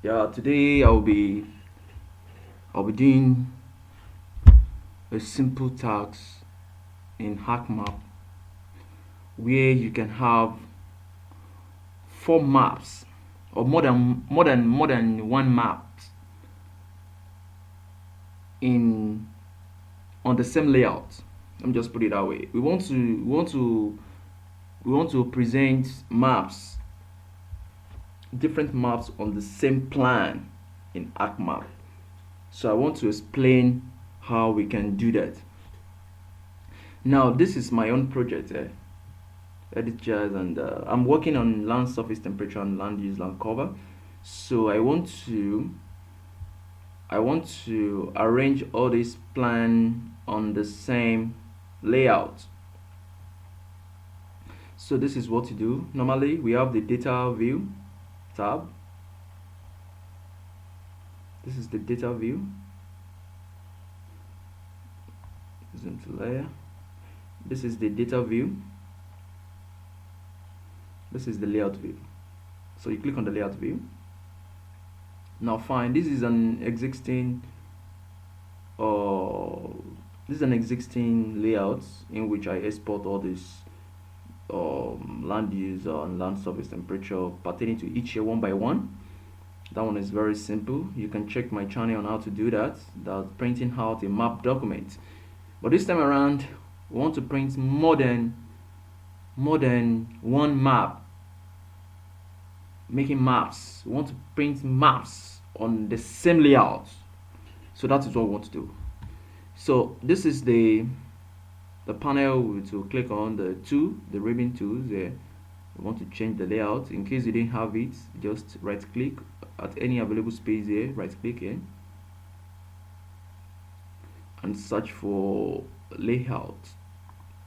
Yeah, today I'll be doing a simple task in Arcmap where you can have four maps or more than one map in on the same layout. Let me just put it that way. We want to present maps, different maps on the same plan in Arcmap. So I want to explain how we can do that. Now this is my own project, edit jazz, and I'm working on land surface temperature and land use land cover. So I want to arrange all this plan on the same layout. So this is what to do. Normally we have the data view tab. This is the data view. Zoom to layer. This is the data view. This is the layout view. So you click on the layout view. Now fine, this is an existing layout in which I export all this land use and land surface temperature pertaining to each year one by one. That one is very simple. You can check my channel on how to do that. That's printing out a map document. But this time around, we want to print more than one map. Making maps. We want to print maps on the same layout. So that is what we want to do. So this is the panel to click on the ribbon tools there. We want to change the layout. In case you didn't have it, just right click at any available space here, right click here and search for layout.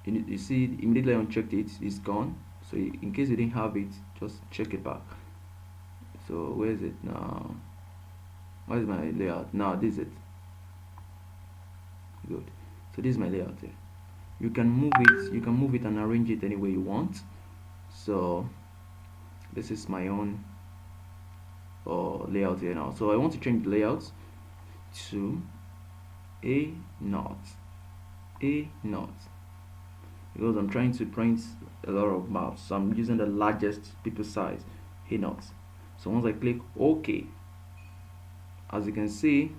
You see immediately unchecked it's gone. So in case you didn't have it, just check it back. So where is it now? Where is my layout? Now this is it. Good. So this is my layout here. You can move it and arrange it any way you want. So this is my own layout here now. So I want to change the layout to A0 because I'm trying to print a lot of maps, so I'm using the largest paper size, A0. So once I click OK, as you can see,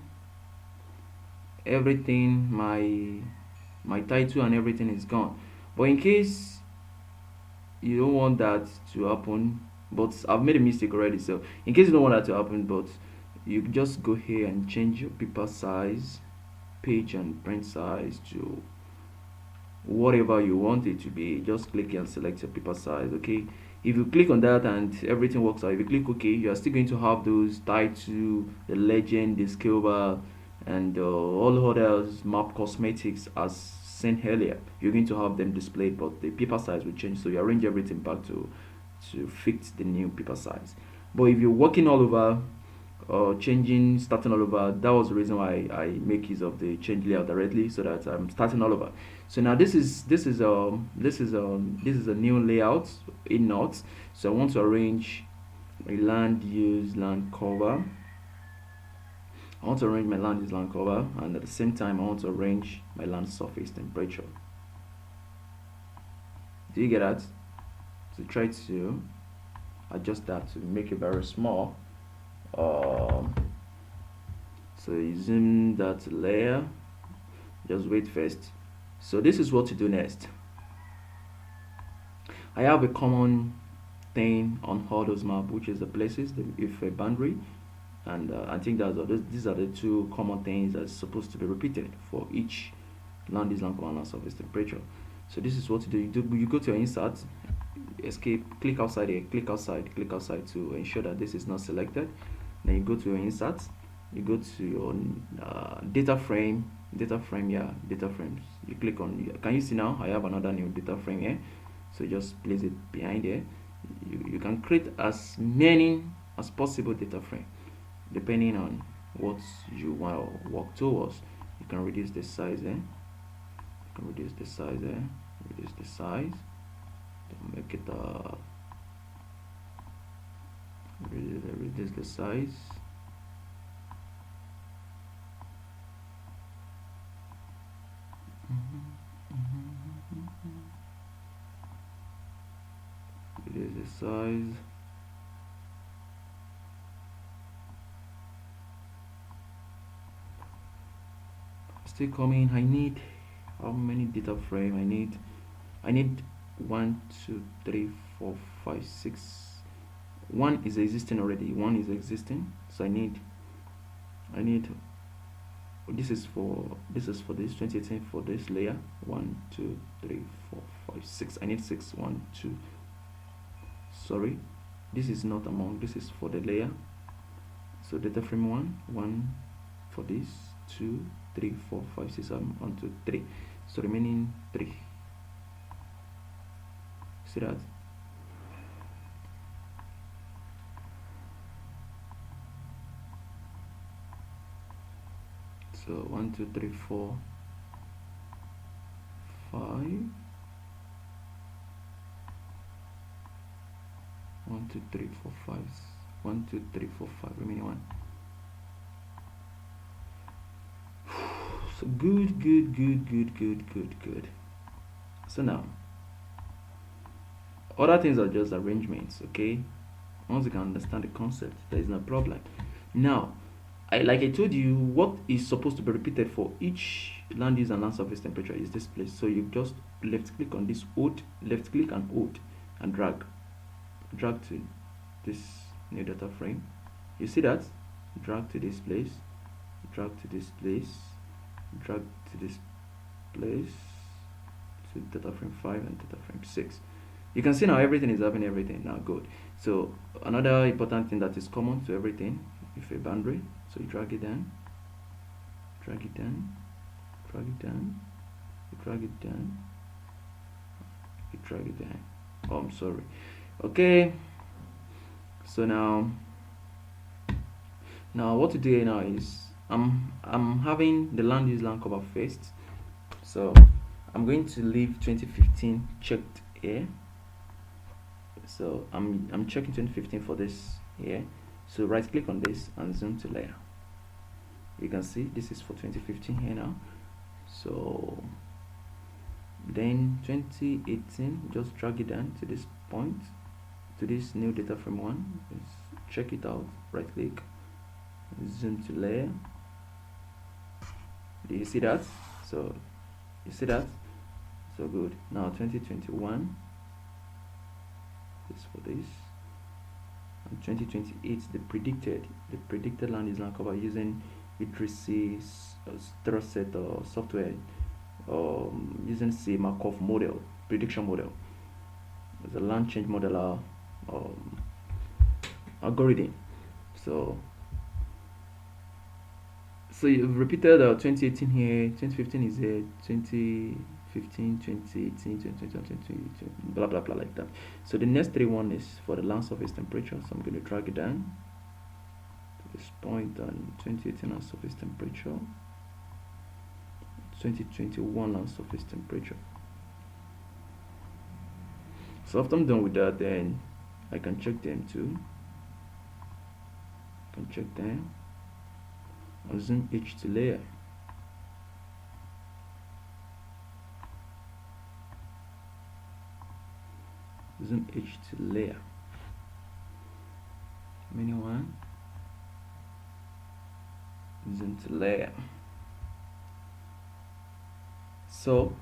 everything, my title and everything is gone. But in case you don't want that to happen, but I've made a mistake already, so in case you don't want that to happen, but you just go here and change your paper size, page and print size to whatever you want it to be. Just click and select your paper size. Okay, if you click on that and everything works out, if you click OK, you are still going to have those title, the legend, the scale bar, and all other map cosmetics as seen earlier. You're going to have them displayed, but the paper size will change, so you arrange everything back to fit the new paper size. But if you're working all over or starting all over, that was the reason why I make use of the change layout directly, so that I'm starting all over. So now this is a new layout in Notes. So I want to arrange my land use land cover. I want to arrange my land use land cover, and at the same time I want to arrange my land surface temperature. Do you get that? So try to adjust that to make it very small. So you zoom that layer, just wait first. So this is what to do next. I have a common thing on all those maps, which is the places, if a boundary, and I think these are the two common things that's supposed to be repeated for each land use land cover and land surface temperature. So this is what to do. You go to your insert, escape, click outside here, click outside to ensure that this is not selected. Then you go to your insert, you go to your data frame, data frames. You click on, can you see now I have another new data frame here? So just place it behind here. You can create as many as possible data frame depending on what you want to work towards. You can reduce the size there. Reduce the size, make it reduce the size, size. Still coming. I need how many data frame? I need 1, 2, 3, 4, 5, 6. One is existing already. One is existing. So I need this is for this 2018 for this layer. 1, 2, 3, 4, 5, 6. I need 6. 1, 2. Sorry, this is not among. This is for the layer. So data frame 1 for this, 2, 3, 4, 5, 6, 7, 1, 2, 3. So remaining 3. See that? So 1, 2, 3, 4, 5. 1, 2, 3, 4, 5. 1, 2, 3, 4, 5. Remaining 1. So good. So now, other things are just arrangements, okay? Once you can understand the concept, there is no problem. Now, like I told you, what is supposed to be repeated for each land use and land surface temperature is this place. So you just left click on this hold, left click and hold, and drag to this new data frame. You see that? Drag to this place, drag to this place, drag to this place, to data frame 5 and data frame 6. You can see now everything is having everything now. Good. So another important thing that is common to everything, if a boundary, so you drag it down, drag it down, drag it down, you drag it down, you drag it down. Oh, I'm sorry. Okay. So now what to do now is I'm having the land use land cover first. So I'm going to leave 2015 checked here. So I'm checking 2015 for this here. So right click on this and zoom to layer. You can see this is for 2015 here now. So then 2018, just drag it down to this point, to this new data frame 1. Let's check it out. Right click, zoom to layer. Do you see that? So you see that? So good. Now 2021 is for this, and 2028 the predicted land is land cover using Idrisi set or software, using C Markov model, prediction model. There's a land change modeler algorithm. So you've repeated 2018 here, 2015 is here, 2015, 2018, 2020, blah blah blah like that. So the next 1 is for the land surface temperature. So I'm going to drag it down to this point on 2018 land surface temperature, 2021 land surface temperature. So after I'm done with that, then I can check them too. I can check them. I'll zoom H to layer. Zoom H to layer. Mini one. Zoom to layer. So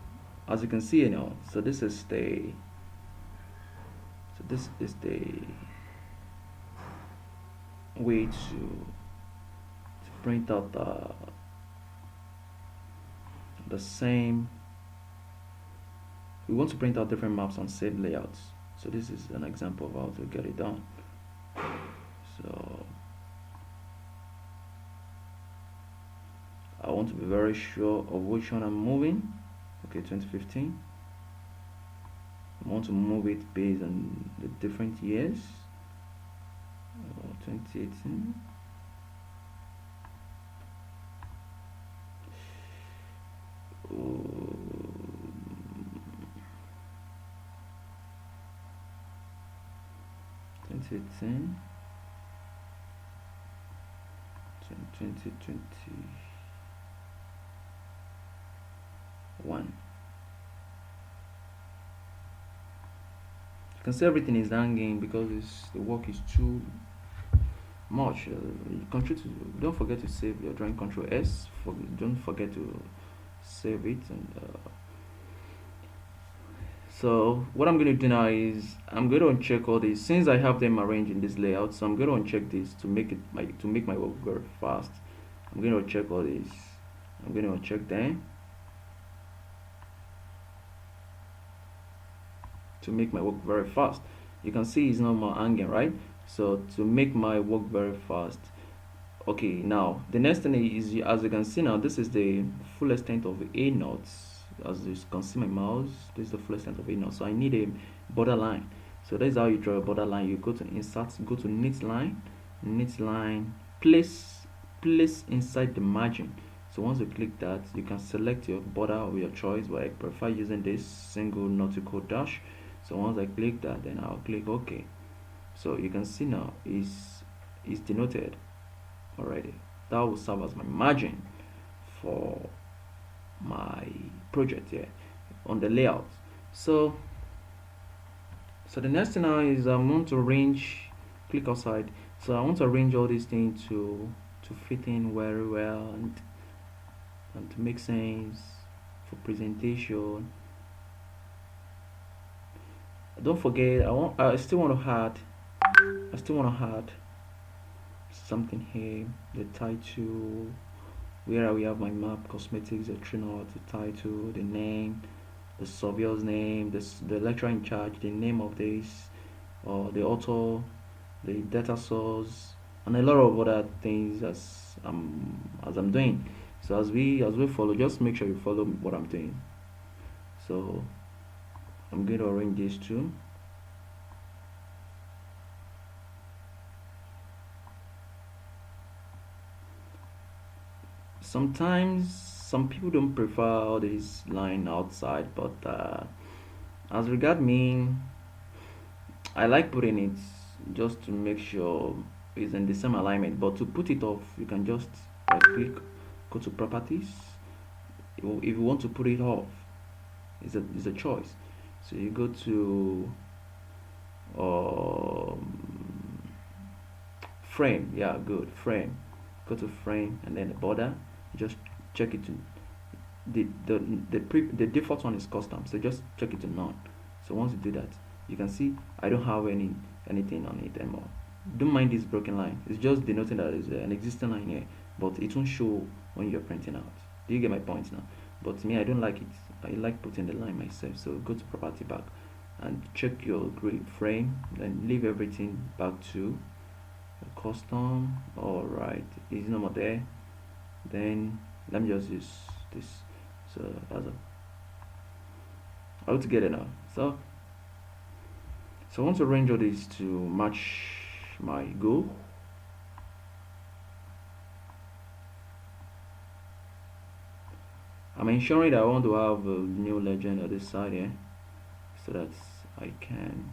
as you can see, so this is the way to print out the same. We want to print out different maps on same layouts. So this is an example of how to get it done. So I want to be very sure of which one I'm moving. Okay, 2015. I want to move it based on the different years. 2018. To 2021. can see everything is hanging because the work is too much. Control to, don't forget to save your drawing. Control S. Don't forget to save it. And so what I'm going to do now is I'm going to uncheck all these since I have them arranged in this layout. So I'm going to uncheck this to make my work very fast. I'm going to check all these. I'm going to uncheck them to make my work very fast. You can see it's not more hanging, right? So to make my work very fast, okay, now the next thing is, as you can see now, this is the full extent of a knot. As you can see my mouse, this is the full extent of a knot. So I need a border line. So that's how you draw a border line. You go to insert, go to knit line, place inside the margin. So once you click that, you can select your border of your choice, but I prefer using this single nautical dash. So once I click that, then I'll click OK. So you can see now is denoted already. That will serve as my margin for my project here on the layout. So the next thing now is I want to arrange, click outside. So I want to arrange all these things to fit in very well and to make sense for presentation. Don't forget, I still want to add something here. The title, where we have my map, cosmetics, the trainer, the title, the name, the surveyor's name, the lecturer in charge, the name of this, or the author, the data source, and a lot of other things as I'm doing. So as we follow, just make sure you follow what I'm doing. So I'm going to arrange these two. Sometimes some people don't prefer all this line outside, but as regard me, I like putting it just to make sure it's in the same alignment. But to put it off, you can just right click, go to properties. If you want to put it off, it's a choice. So you go to frame, yeah, good, frame, go to frame, and then the border, just check it to the default one is custom, so just check it to none. So once you do that, you can see I don't have anything on it anymore. Don't mind this broken line, it's just denoting that there's an existing line here, but it won't show when you're printing out. Do you get my point now? But me, I don't like it. I like putting the line myself. So go to property back and check your grid frame, then leave everything back to custom. All right, it's no more there. Then let me just use this. So as all together now. So I want to arrange all these to match my goal. I'm ensuring that I want to have a new legend on this side here, so that I can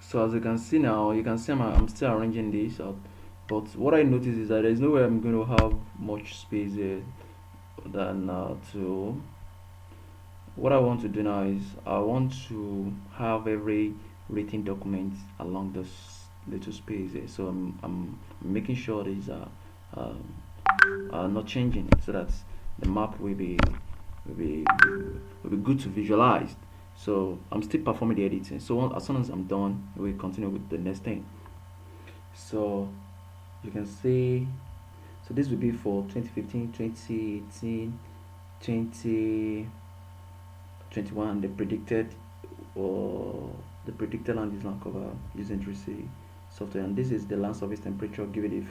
So as you can see now, you can see I'm still arranging this out. But what I notice is that there's no way I'm going to have much space here than to. What I want to do now is I want to have every written document along this little space here. So I'm making sure these are not changing, so that the map will be good to visualize. So I'm still performing the editing. So as soon as I'm done, we'll continue with the next thing. So you can see, so this will be for 2015, 2018, 2021, the predicted land use land cover using 3C software, and this is the land surface temperature. Give it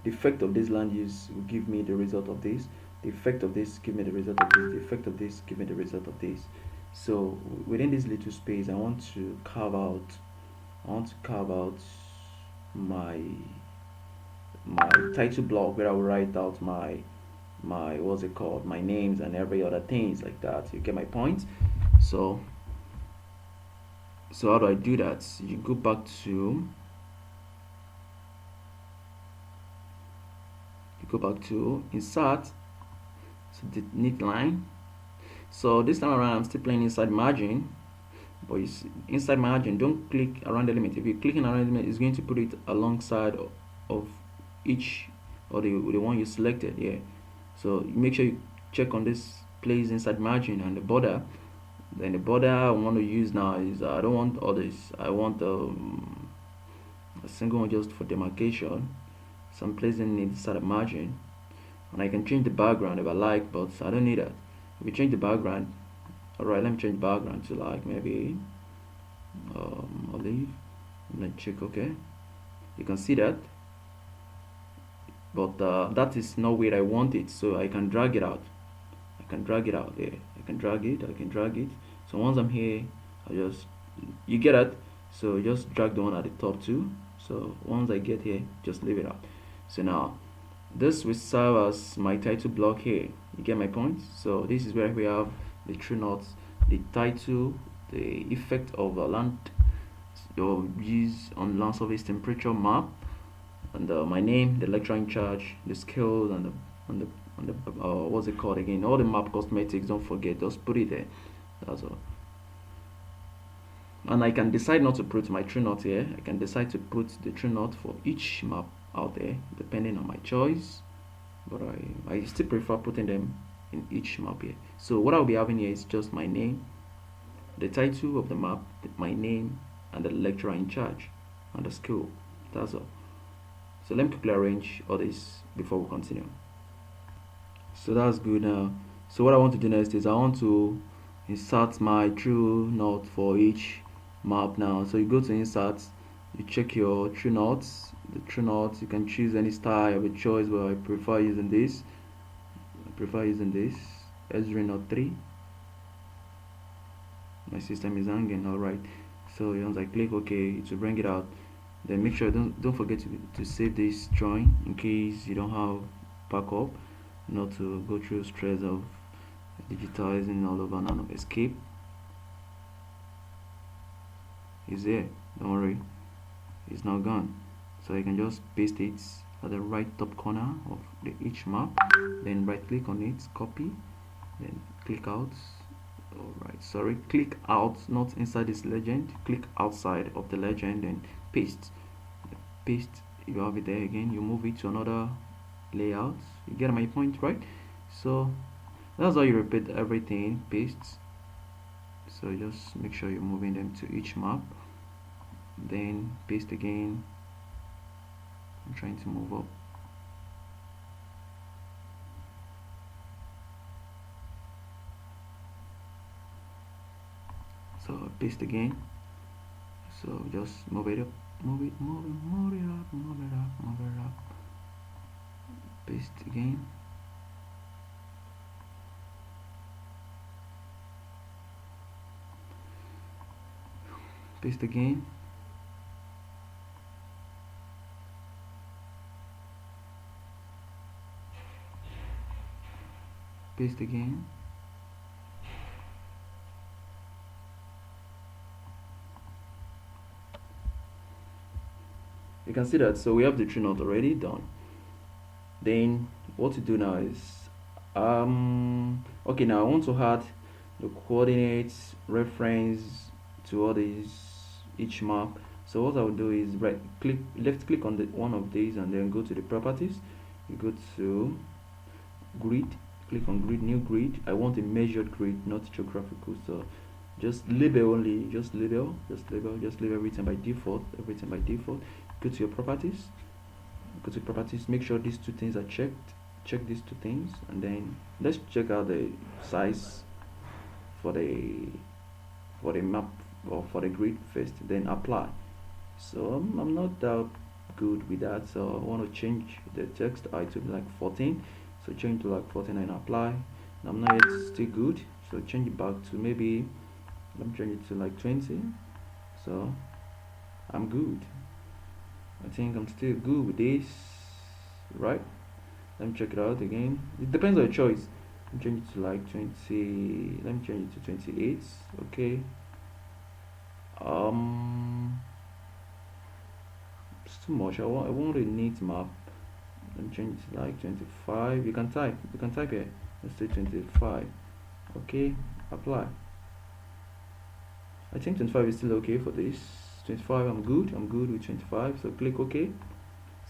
the effect of this land use will give me the result of this. The effect of this give me the result of this. The effect of this give me the result of this. So within this little space, I want to carve out my title block, where I will write out my what's it called, my names and every other things like that. You get my point? So how do I do that? You go back to insert, so the neat line. So this time around I'm still playing inside margin, but you see, inside margin, don't click around element. If you're clicking around element, it's going to put it alongside of each, or the one you selected. Yeah, so make sure you check on this place inside margin and the border. Then the border I want to use now is, I don't want all this, I want a single one just for demarcation. So I'm placing it inside the margin, and I can change the background if I like, but I don't need that. If we change the background, alright, let me change the background to like maybe olive. Let's check. Okay, you can see that, but that is not where I want it, so I can drag it out. I can drag it out there. I can drag it. So once I'm here, I just, you get it. So just drag the one at the top too. So once I get here, just leave it out. So now this will serve as my title block here. You get my point? So this is where we have the true notes, the title, the effect of a land use on land surface temperature map, and my name, the lecturer in charge, the skills, and the what's it called again? All the map cosmetics. Don't forget, just put it there. That's all. And I can decide not to put my true note here. I can decide to put the true note for each map out there, depending on my choice. But I still prefer putting them in each map here. So what I'll be having here is just my name, the title of the map, my name, and the lecturer in charge, and the school. That's all. So let me quickly arrange all this before we continue. So that's good now. So what I want to do next is I want to insert my true note for each map now. So you go to insert, you check your true notes. The true notes, you can choose any style of a choice, but I prefer using this. S3 note 3. My system is hanging. Alright, so once I click OK, to bring it out, then make sure don't forget to save this drawing in case you don't have backup, not to go through stress of digitizing all over and escape. It's there, don't worry, it's now gone. So you can just paste it at the right top corner of each map, then right click on it, copy, then click out. Alright, sorry, click out, not inside this legend, click outside of the legend and paste. You have it there again, you move it to another layout. You get my point, right? So that's how you repeat everything. Paste. So just make sure you're moving them to each map, then paste again. I'm trying to move up. So paste again. So just move it up, move it up. Paste again. Paste again. Paste again. You can see that. So we have the true note already done. Then what to do now is okay, now I want to add the coordinates reference to all these each map. So what I will do is left click on the one of these and then go to the properties. You go to grid, click on grid, new grid. I want a measured grid, not geographical. So just label only, just leave everything by default. Go to your properties, make sure these two things are checked. Check these two things, and then let's check out the size for the map or for the grid first, then apply. So I'm not that good with that, so I want to change the text height to like 14. So change to like 14 and apply. And I'm not yet still good, so change it back to maybe, let me change it to like 20. So I'm good. I think I'm still good with this, right? Let me check it out again. It depends on your choice. change it to like 20. Let me change it to 28. Okay. um it's too much. I want a neat map. Let me change it to like 25. You can type here. Let's say 25. Okay, apply. I think 25 is still okay for this. 25, I'm good with 25. So click OK.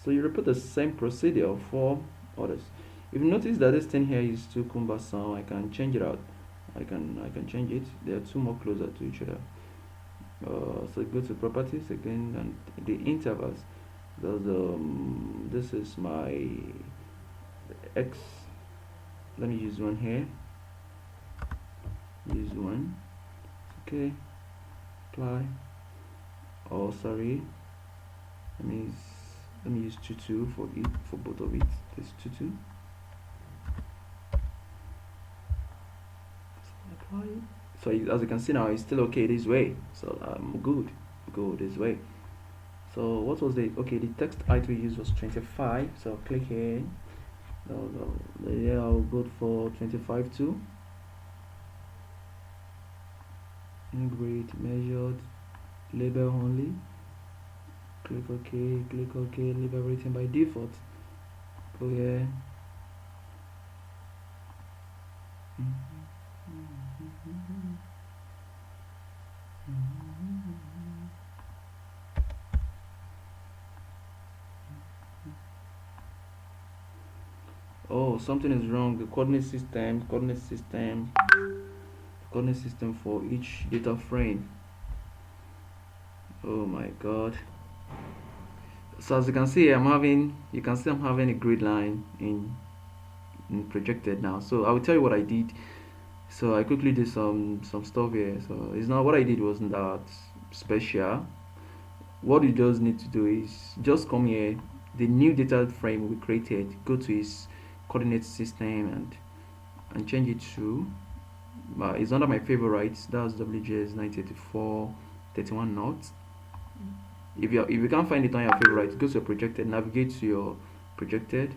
So you repeat the same procedure for others. If you notice that this thing here is too cumbersome, I can change it out. I can change it. They are two more closer to each other. So go to properties again and the intervals. This is my X. Let me use one here. Use one. Okay. Apply. Oh, sorry. Let me use 2 for it, for both of it. This 2. Apply. So as you can see now, it's still okay this way. So I'm good. Go this way. So what was the text height we used was 25. So click here. I'll go for 25 too. Grade measured, label only. Click OK, leave everything by default. Go here. Oh, something is wrong. The coordinate system for each data frame. Oh my god. So as you can see, I'm having a grid line in projected now. So I will tell you what I did. So I quickly did some stuff here. So it's not what I did wasn't that special. What you just need to do is just come here, the new data frame we created, go to its coordinate system and change it to it's under my favorites. That's WGS 984 31 knots. If you can't find it on your favorites, go to your projected, navigate to your projected,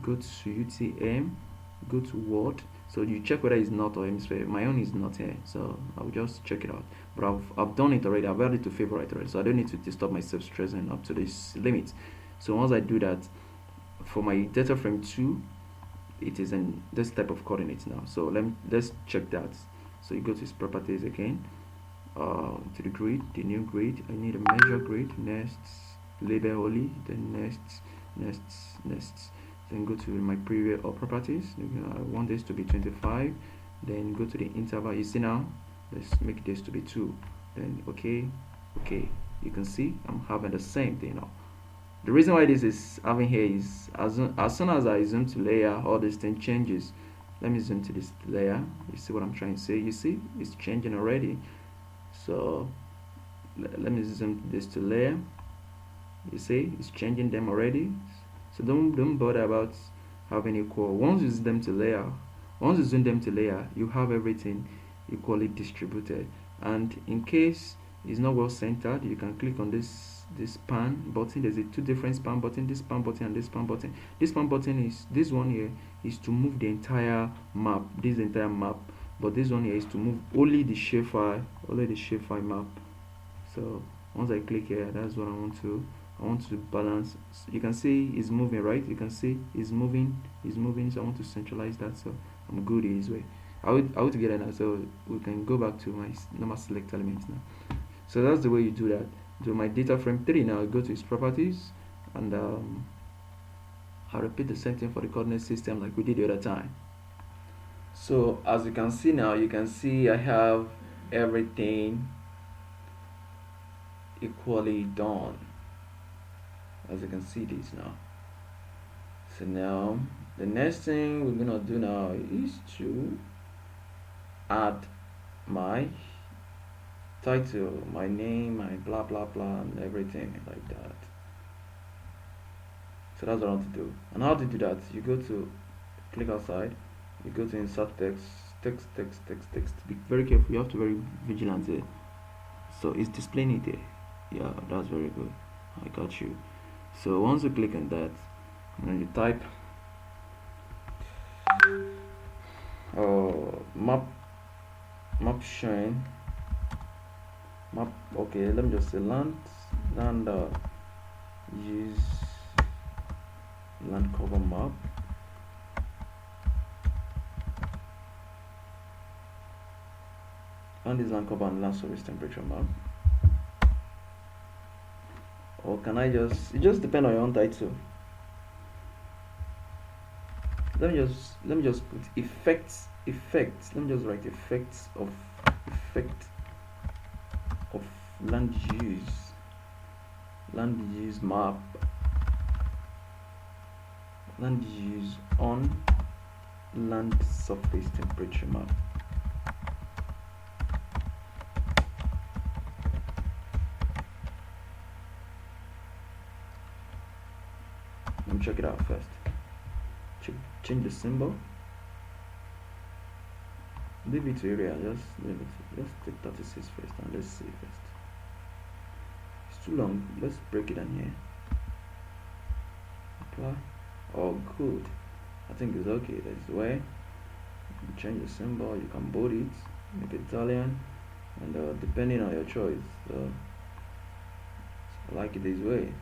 go to UTM, go to Word. So you check whether it's not or hemisphere. My own is not here, so I'll just check it out. But I've done it already. I've added it to favorite already, so I don't need to stop myself stressing up to this limit. So once I do that, for my data frame 2, it is in this type of coordinates now. So let's check that. So you go to its properties again, to the grid, the new grid. I need a measure grid. Next, label only. Then next. Then go to my preview or properties. I want this to be 25. Then go to the interval. You see now, let's make this to be 2. Then okay. You can see I'm having the same thing now. The reason why this is having here is as soon as I zoom to layer, all this thing changes. Let me zoom to this layer. You see what I'm trying to say? You see it's changing already. So let me zoom this to layer. You see it's changing them already. So don't bother about having equal. Once you zoom them to layer, you have everything equally distributed. And in case it's not well centered, you can click on this span button. There's two different span button, this span button and this span button. This span button is this one here is to move the entire map, but this one here is to move only the shapefile map. So once I click here, that's what I want to balance. You can see it's moving, right? You can see it's moving. So I want to centralize that, so I'm good this way. I will together now, so we can go back to my normal select elements now. So that's the way you do that. Do my data frame 3 now. Go to its properties, and I'll repeat the same thing for the coordinate system like we did the other time. So as you can see now, you can see I have everything equally done. As you can see this now. So now the next thing we're gonna do now is to add my title, my name, my blah blah blah, and everything like that. So that's what I want to do. And how to do that? You go to click outside, you go to insert text. Be very careful, you have to be very vigilant here. So it's displaying it there. Yeah, that's very good. I got you. So once you click on that, and then you type map showing map. Okay, let me just say land use land cover map. And this land cover and land surface temperature map. Or can I just, it just depends on your own title. Let me just put effects. Let me just write effect of land use map, land use on land surface temperature map. Let me check it out first. Change the symbol. Leave it to area. Just take 36 first, and let's see first. It's too long. Let's break it in here. Apply. Oh, good. I think it's okay. That's the way. You change the symbol. You can bold it, make it Italian, and depending on your choice. So I like it this way.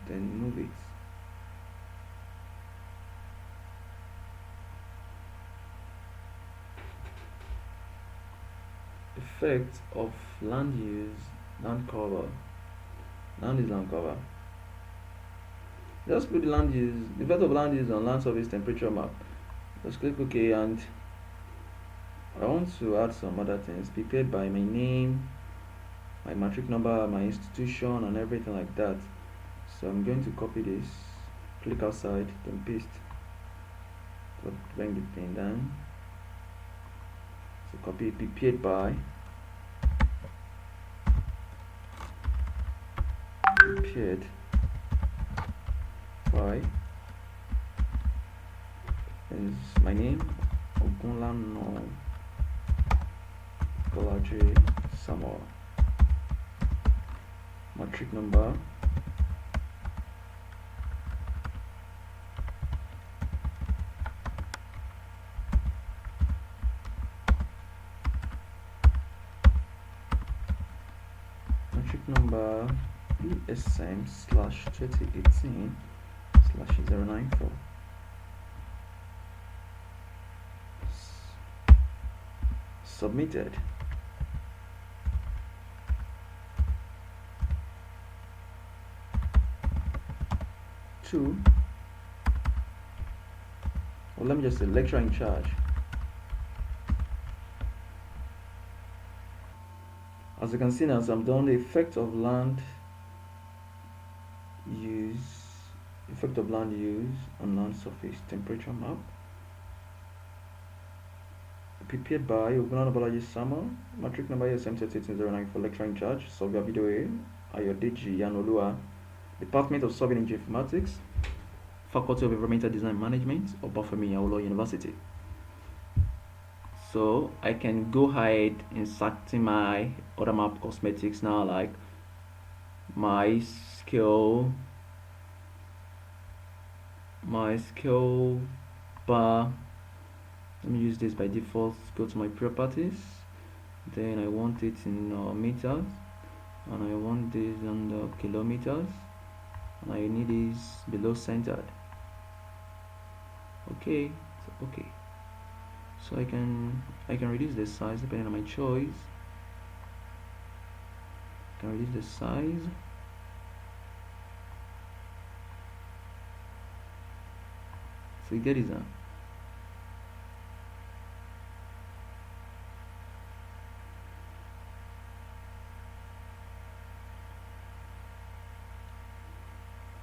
Then move it. Effect of land use, land cover. Land is land cover. Just put the land use, the effect of land use on land surface temperature map. Just click OK, and I want to add some other things prepared by my name, my matric number, my institution, and everything like that. So I'm going to copy this, click outside, then paste. So bring the thing down. So copy prepared by is my name, Ogunlano Kolaji Samoa. Matric number, ESM/2018/094. Submitted. Two. Well, let me just say lecturer in charge. As you can see now, as I'm done, the effect of land use on land surface temperature map, prepared by Ogunlano Bolaji Samuel, matric number ESM/2018/094, lecturer in charge, Software Video A, Ayodeji Yanolua, Department of Software Engineering Informatics, Faculty of Environmental Design Management, Obafemi Awolowo University. So I can go ahead inserting my other map cosmetics now, like my scale bar. Let me use this by default. Go to my properties, then I want it in meters, and I want this in kilometers, and I need this below centered. Okay, so I can reduce the size depending on my choice. I can reduce the size. So you get it now.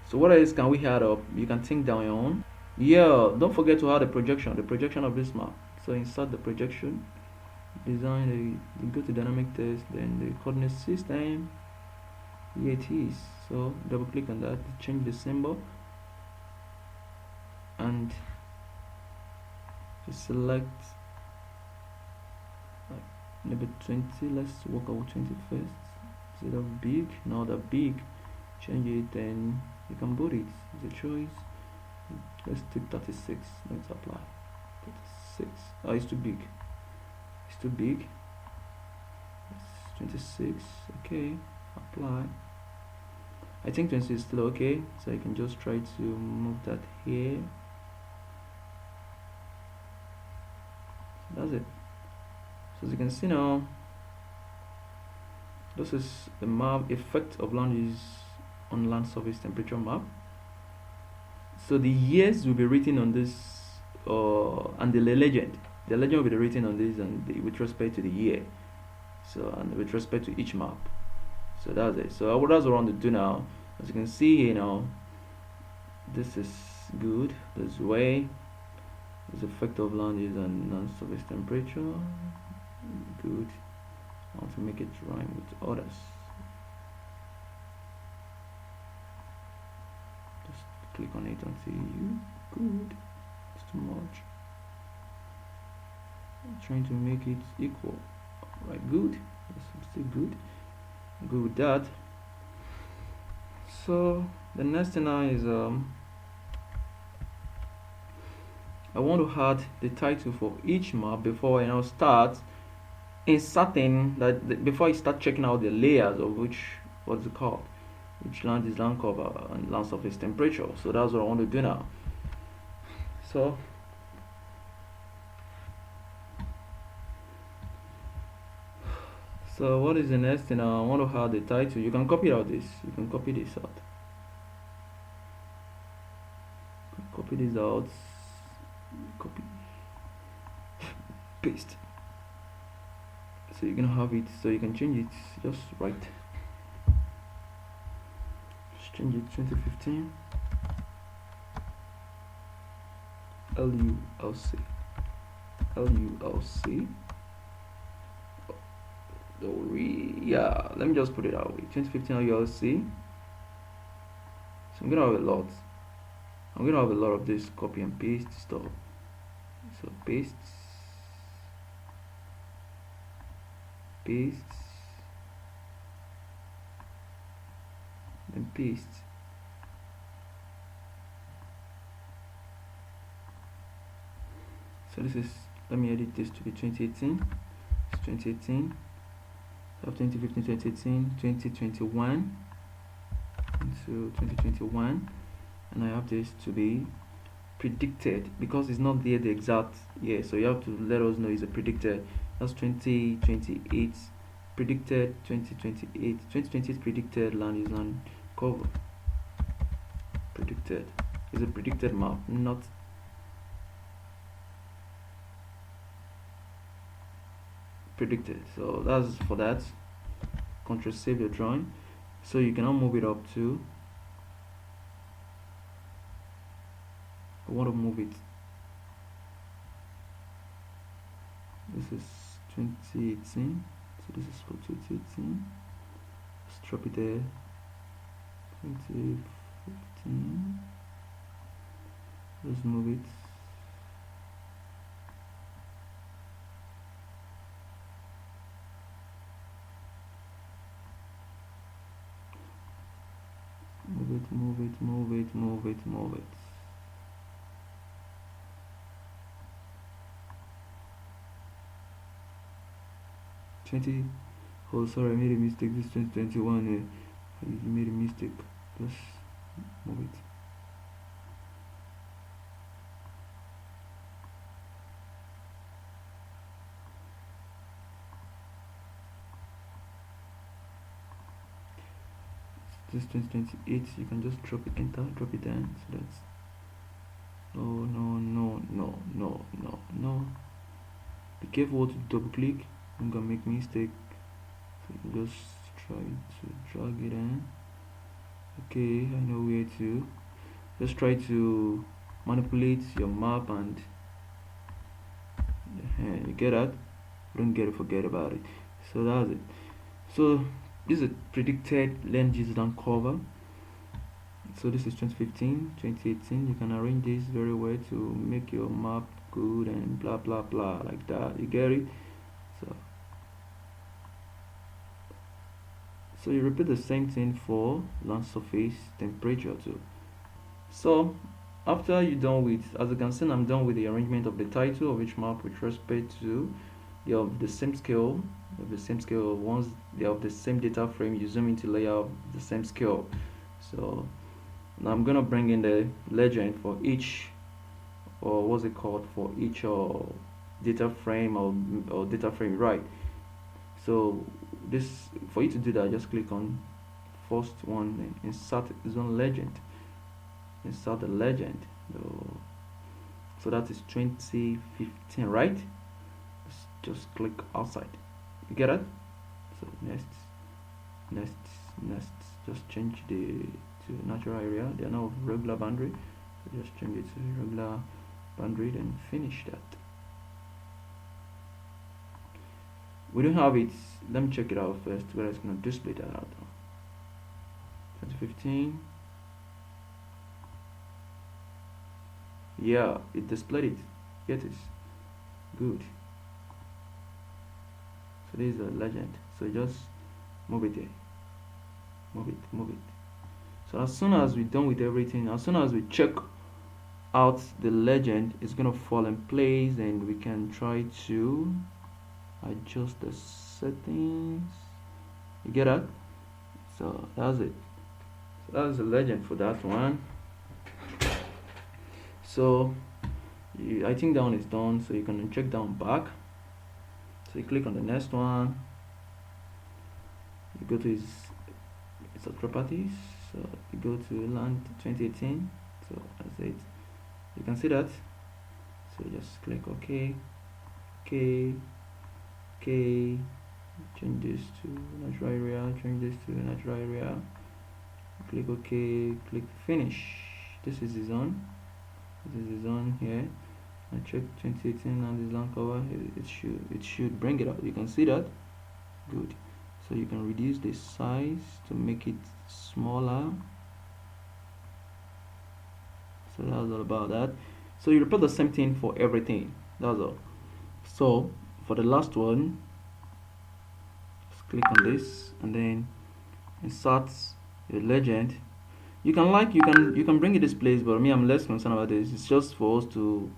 So what else can we add up? You can think down your own. Yeah, don't forget to add the projection of this map. So insert the projection, design you go to dynamic test, then the coordinate system. Here it is. So double click on that, change the symbol, and just select maybe 20. Let's work out 20 first. Instead of big, now the big, change it, then you can put it. It's a choice. Let's take 36. Let's apply. 36. Oh, it's too big. It's too big. It's 26. Okay, apply. I think 26 is still okay, so I can just try to move that here. That's it. So as you can see now, this is the map effect of land use on land surface temperature map. So the years will be written on this, and the legend will be written on this, and with respect to the year. So and with respect to each map. So that's it. So that's what I want to do now. As you can see here now, this is good. This way, this effect of land use and land surface temperature. Good. I want to make it rhyme with others. Just click on it and see you. Good. It's too much. I'm trying to make it equal. Right, good. Yes, I'm still good. I'm good with that. So the next thing now is I want to add the title for each map before I now start inserting that, before I start checking out the layers of what's it called, which land is land cover and land surface temperature. So that's what I want to do now. So what is the next thing? I want to add the title. You can copy out this. You can copy this out. Copy this out. Copy. Paste. So you're gonna have it. So you can change it. Just right. Just change it. 2015. LULC. LULC. Yeah, let me just put it out. 2015 LULC. So I'm gonna have a lot. I'm gonna have a lot of this copy and paste stuff. So paste, then paste. So this is, let me edit this to be 2018. It's 2018. So 2015, 2018, 2021 into 2021, and I have this to be predicted because it's not there the exact year, so you have to let us know it's a predicted. That's 2028 predicted. 2028 predicted land use land cover. Predicted is a predicted map, not predicted. So that's for that. Control save your drawing. So you can now move it up to, I want to move it, this is 2018, so this is for 2018. Let's drop it there. 2015. Let's move it. Move it. Oh, sorry, I made a mistake. This 2021. You made a mistake. Just move it. This 2028. You can just drop it, enter, drop it down. So that's no. Be careful what to double click. I'm gonna make mistake. So you just try to drag it in. Okay, I know where to. Just try to manipulate your map, and you get that. Don't get it, forget about it. So that's it. So this is a predicted land use land cover. So this is 2015, 2018. You can arrange this very well to make your map good and blah blah blah like that. You get it? So you repeat the same thing for land surface temperature too. So after you're done with, as you can see, I'm done with the arrangement of the title of each map with respect to they of the same scale. Of the same scale, once they have the same data frame, you zoom into layer of the same scale. So now I'm gonna bring in the legend for each, or what's it called, for each data frame or data frame, right? So this, for you to do that, just click on first one and insert zone legend. Insert the legend. So that is 2015, right? Just click outside. You get it? So next, just change the to natural area. They are now regular boundary. So just change it to regular boundary, then finish that. We don't have it. Let me check it out first. Where it's gonna display that out. 2015. Yeah, it displayed it. Get it? Good. So this is a legend. So just move it there. Move it. So as soon as we're done with everything, as soon as we check out the legend, it's gonna fall in place, and we can try to adjust the settings. You get that? So that's it. So that's the legend for that one. So I think that one is done, so you can check down back. So you click on the next one, you go to its properties, so you go to land 2018. So that's it. You can see that. So just click OK, change this to natural area, click OK, click finish. This is the zone. Here. I check 2018 and the zone cover. It should bring it up. You can see that. Good. So you can reduce the size to make it smaller. So that's all about that. So you repeat the same thing for everything. That's all. So for the last one, just click on this and then insert your legend. You can bring it this place, but me, I'm less concerned about this. It's just for us to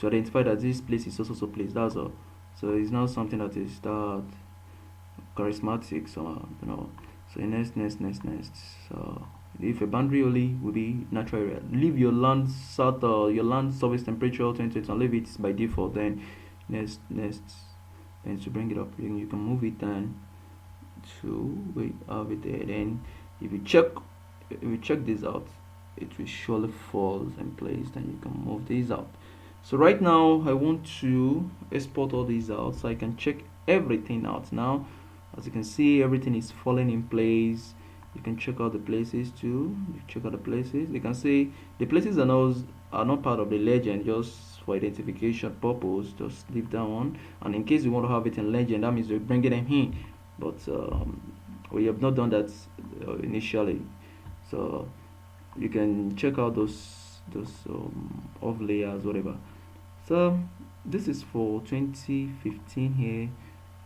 identify that this place is also place. That's all. So it's not something that is that charismatic. So So next. So if a boundary only will be natural area, leave your land surface temperature 20 and leave it by default. Then next, then to bring it up, you can move it then to we have it there. Then if you check this out, it will surely fall in place. Then you can move these out. So right now I want to export all these out so I can check everything out. Now as you can see, everything is falling in place. You can check out the places too. You can see the places are not part of the legend, just for identification purpose. Just leave that one, and in case you want to have it in legend, that means we're bringing them in, but we have not done that initially. So you can check out those off layers, whatever. So this is for 2015 here.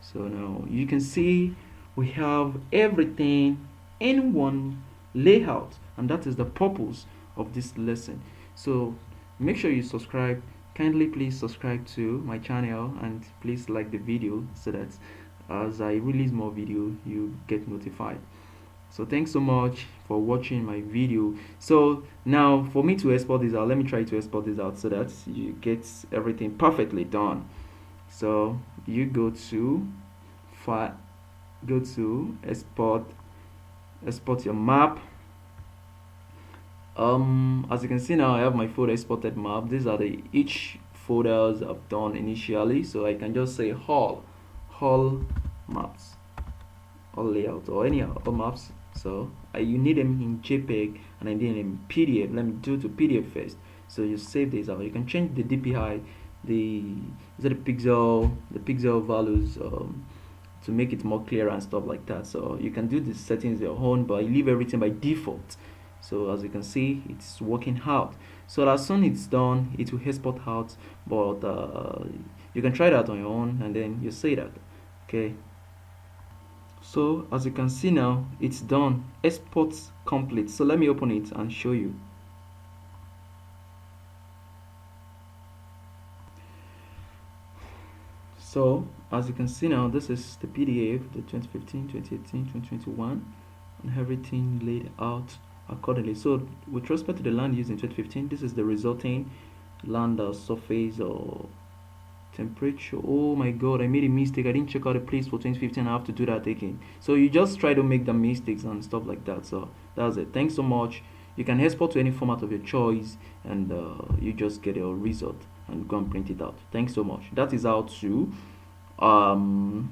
So now you can see we have everything in one layout, and that is the purpose of this lesson. So make sure you subscribe. Kindly please subscribe to my channel, and please like the video so that as I release more video you get notified. So thanks so much for watching my video. So now for me to export this out, let me try to export this out so that you get everything perfectly done. So you go to file, go to export your map. As you can see now, I have my folder exported map. These are the each folders I've done initially, so I can just say all maps, all layout, or any all maps. So you need them in JPEG and I need them in PDF. Let me do to PDF first. So you save these out. You can change the DPI, the pixel values to make it more clear and stuff like that. So you can do the settings your own, but I leave everything by default. So as you can see, it's working out. So as soon as it's done, it will export out, but you can try that on your own and then you say that. Okay, so as you can see now, it's done. Export complete. So let me open it and show you. So as you can see now, this is the PDF, the 2015, 2018, 2021, and everything laid out accordingly. So with respect to the land used in 2015, this is the resulting land surface or temperature. Oh my god, I made a mistake. I didn't check out the place for 2015. I have to do that again. So you just try to make the mistakes and stuff like that. So that's it. Thanks so much. You can export to any format of your choice, and you just get your result and go and print it out. Thanks so much. Um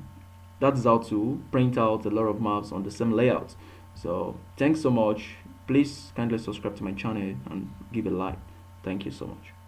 that is how to print out a lot of maps on the same layout. So thanks so much. Please kindly subscribe to my channel and give a like. Thank you so much.